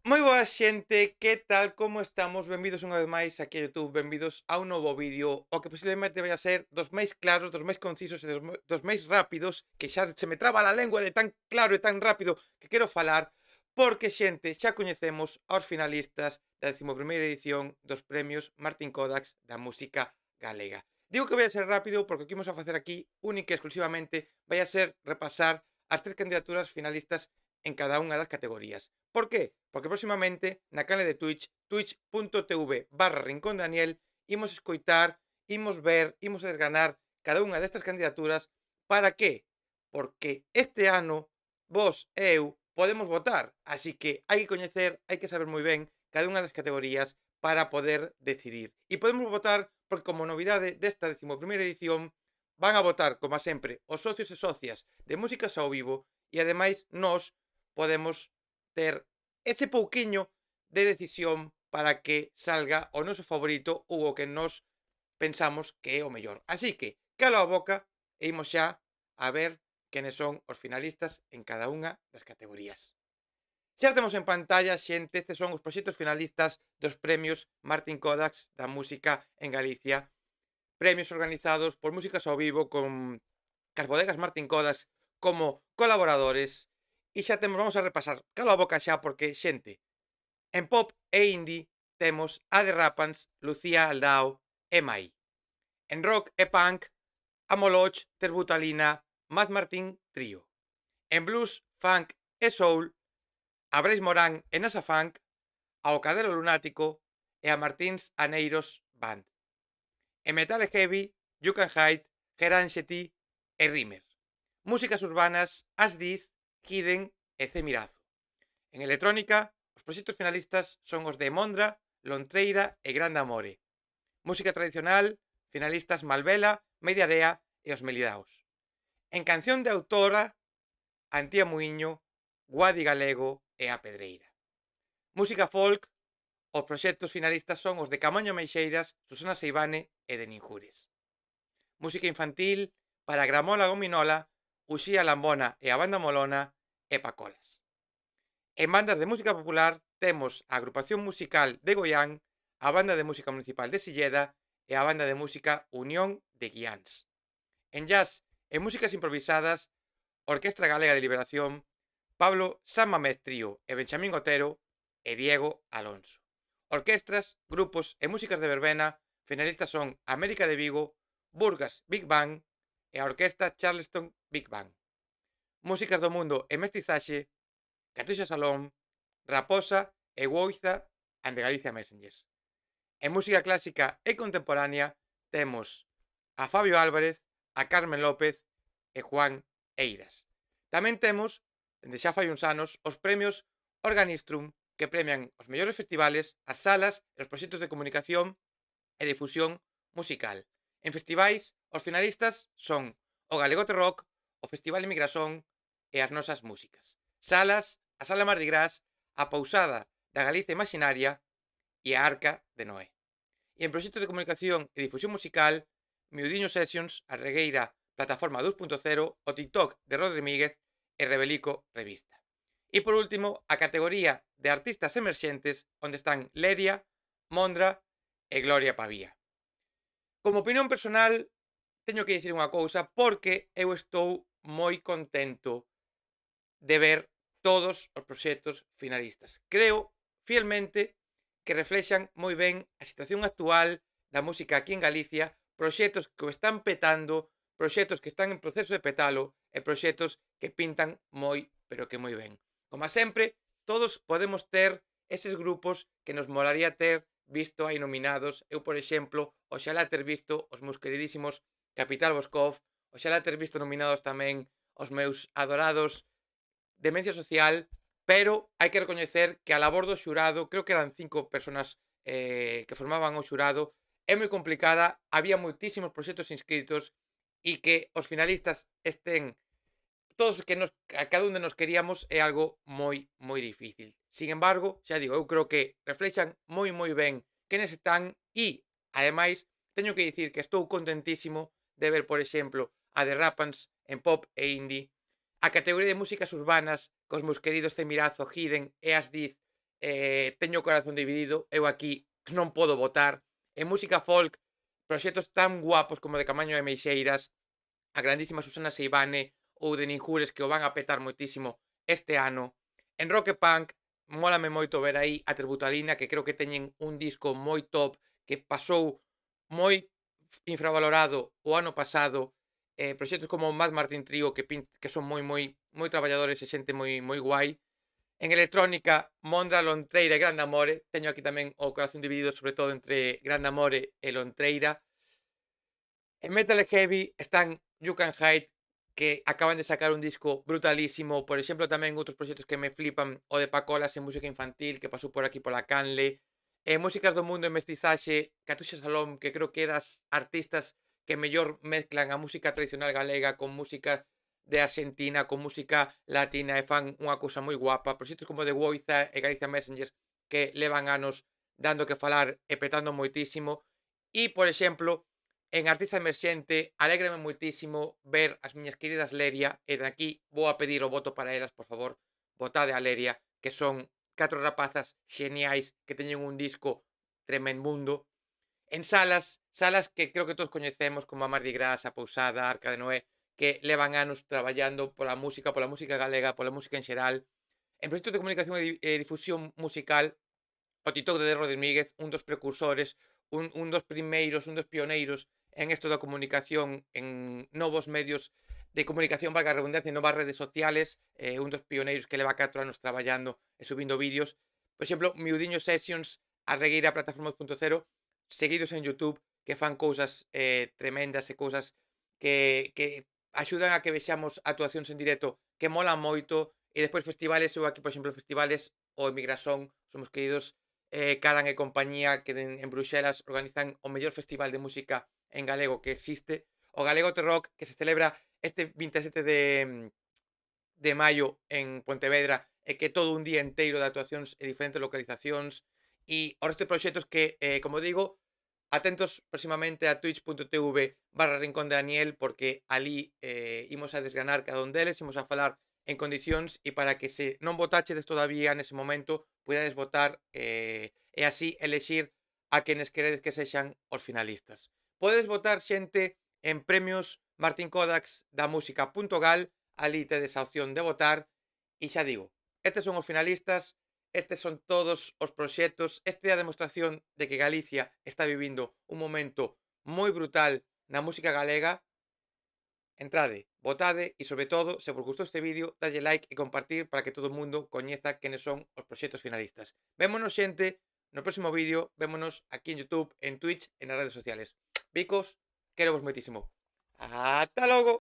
Moi boa xente, que tal, como estamos? Benvidos unha vez máis aquí a YouTube, benvidos a un novo vídeo, o que posiblemente vai a ser dos máis claros, dos máis concisos e dos máis rápidos, que xa se me traba a lengua de tan claro e tan rápido que quero falar, porque xente, xa coñecemos aos finalistas da 11ª edición dos premios Martín Codax da música galega. Digo que vai a ser rápido porque o que imos a facer aquí, única e exclusivamente, vai a ser repasar as tres candidaturas finalistas en cada unha das categorías. Por qué? Porque próximamente na canle de Twitch, twitch.tv/Rincón Daniel, imos escoitar, imos ver, imos desgranar cada unha destas candidaturas. Para qué? Porque este ano vos e eu podemos votar, así que hai que coñecer, hai que saber moi ben cada unha das categorías para poder decidir. E podemos votar porque como novidade desta 11ª edición van a votar, como sempre, os socios e socias de Músicas ao Vivo e ademais nós podemos ter ese pouquiño de decisión para que salga o noso favorito ou o que nós pensamos que é o mellor. Así que, calo a boca e imos xa a ver quenes son os finalistas en cada unha das categorías. Xa temos en pantalla, xente, estes son os proxectos finalistas dos premios Martín Codax da música en Galicia. Premios organizados por Músicas ao Vivo con cas bodegas Martín Codax como colaboradores. E xa temos, vamos a repasar calo a boca xa, porque, xente, en pop e indie temos a The Rapans, Lucía Aldao e Mai. En rock e punk, a Moloch, Terbutalina, Mad Martín Trío. En blues, funk e soul, a Brais Morán e Nasa Funk, a Ocadelo Lunático e a Martins Aneiros Band. En metal e heavy, You Can Hide, Geranxeti e Rimmer. Músicas urbanas, Asdiz, Hidden e C. Mirazo. En electrónica, os proxectos finalistas son os de Mondra, Lontreira e Grande Amore. Música tradicional, finalistas Malvela, Mediarea e os Melidaos. En canción de autora, Antía Muiño, Guadi Galego e A Pedreira. Música folk, os proxectos finalistas son os de Camaño Meixeiras, Susana Seivane e de Ninjures. Música infantil, para Gramola Gominola, Uxía Lambona e a Banda Molona e Pacolas. En bandas de música popular temos a Agrupación Musical de Goián, a Banda de Música Municipal de Silleda e a Banda de Música Unión de Guiáns. En jazz e músicas improvisadas, Orquestra Galega de Liberación, Pablo San Mamés Trío e Benxamín Otero e Diego Alonso. Orquestras, grupos e músicas de verbena finalistas son América de Vigo, Burgas Big Bang e a Orquesta Charleston Big Bang. Músicas do mundo e mestizaxe, Catuxa Salón, Raposa e Woiza and the Galicia Messengers. En música clásica e contemporánea temos a Fabio Álvarez, a Carmen López e Juan Eiras. Tamén temos, dende xa fai uns anos, os premios Organistrum, que premian os mellores festivales, as salas e os proxectos de comunicación e difusión musical. En festivais, os finalistas son o Galegote Rock, o Festival Emigrasón e as nosas músicas. Salas, a Sala Mardi Gras, a Pousada da Galicia Imaginaria e a Arca de Noé. E en proxectos de comunicación e difusión musical, Miudiño Sessions, a Regueira Plataforma 2.0, o TikTok de Rodri Míguez e Rebelico Revista. E por último, a categoría de artistas emerxentes, onde están Leria, Mondra e Gloria Pavía. Como opinión personal, teño que dicir unha cousa, porque eu estou moi contento de ver todos os proxectos finalistas. Creo fielmente que reflexan moi ben a situación actual da música aquí en Galicia, proxectos que o están petando, proxectos que están en proceso de petalo e proxectos que pintan moi, pero que moi ben. Como sempre, todos podemos ter eses grupos que nos molaría ter visto aí nominados. Eu, por exemplo, oxalá ter visto os meus queridísimos Capital Boscov, oxalá ter visto nominados tamén os meus adorados Demencia Social, pero hai que recoñecer que a labor do xurado, creo que eran 5 persoas que formaban o xurado, é moi complicada, había moitísimos proxectos inscritos e que os finalistas estén todos os que a cada un de nos queríamos é algo moi, moi difícil. Sin embargo, xa digo, eu creo que reflexan moi, moi ben quenes están e, ademais, teño que dicir que estou contentísimo de ver, por exemplo, a The Rapans en pop e indie, a categoría de músicas urbanas cos meus queridos Cemirazo, Hidden e Asdiz teño o corazón dividido, eu aquí non podo votar. En música folk, proxectos tan guapos como de Camaño e Meixeiras, a grandísima Susana Seivane ou de Ninjures que o van a petar moitísimo este ano. En rock e punk, mólame moito ver aí a Tributalina, que creo que teñen un disco moi top, que pasou moi infravalorado o ano pasado. Proxectos como o Mad Martin Trio que son moi traballadores e xente moi guai. En electrónica, Mondra, Lontreira e Grande Amore. Teño aquí tamén o corazón dividido sobre todo entre Grande Amore e Lontreira. En Metal e Heavy están You Can Hide, que acaban de sacar un disco brutalísimo. Por exemplo, tamén outros proxectos que me flipan, o de Pacolas en música infantil, que pasou por aquí pola Canle. Músicas do mundo en mestizaxe, Catuxa Salom, que creo que é das artistas que mellor mezclan a música tradicional galega con música de Argentina, con música latina e fan unha cousa moi guapa. Proxectos como de Woiza e Galicia Messengers que levan anos dando que falar e petando moitísimo. E, por exemplo, en artista emerxente, alégrame moitísimo ver as miñas queridas Leria, e de aquí vou a pedir o voto para elas, por favor, votade a Leria, que son 4 rapazas xeniais que teñen un disco tremenmundo. En salas que creo que todos coñecemos, como a Mardi Gras, a Pousada, a Arca de Noé, que levan anos traballando pola música galega, pola música en xeral. En proxectos de comunicación e difusión musical, o TikTok de Rodríguez, un dos precursores, un dos primeiros, un dos pioneiros en esto da comunicación en novos medios de comunicación, valga a redundancia, en novas redes sociales, un dos pioneiros que leva 4 anos traballando e subindo vídeos. Por exemplo, Miudiño Sessions, a regueira plataforma 2.0, seguidos en YouTube, que fan cousas tremendas e cousas que axudan a que vexamos actuacións en directo que molan moito. E despois festivales, eu aquí, por exemplo, festivales, o Emigrasón, somos queridos Caran e compañía, que en Bruxelas organizan o mellor festival de música en galego que existe, o Galego Te Rock, que se celebra este 27 de maio en Pontevedra, e que é todo un día enteiro de actuacións en diferentes localizacións, e o resto de proxectos que, como digo, atentos próximamente a twitch.tv/Rincón de Daniel, porque ali imos a desgranar cada un deles, imos a falar en condicións, e para que se non votachedes todavía nese momento, podades votar e así elexir a quenes queredes que sexan os finalistas. Podedes votar, xente, en premios Martín Kodaks da música.gal, ali tedes a opción de votar, e xa digo, estes son os finalistas, estes son todos os proxectos, esta é a demostración de que Galicia está vivindo un momento moi brutal na música galega. Entrade, votade e, sobre todo, se vos gustou este vídeo, dalle like e compartir para que todo o mundo coñeza quenes son os proxectos finalistas. Vémonos, xente, no próximo vídeo. Vémonos aquí en YouTube, en Twitch e nas redes sociales. Bicos, quero vos moitísimo. Ata logo!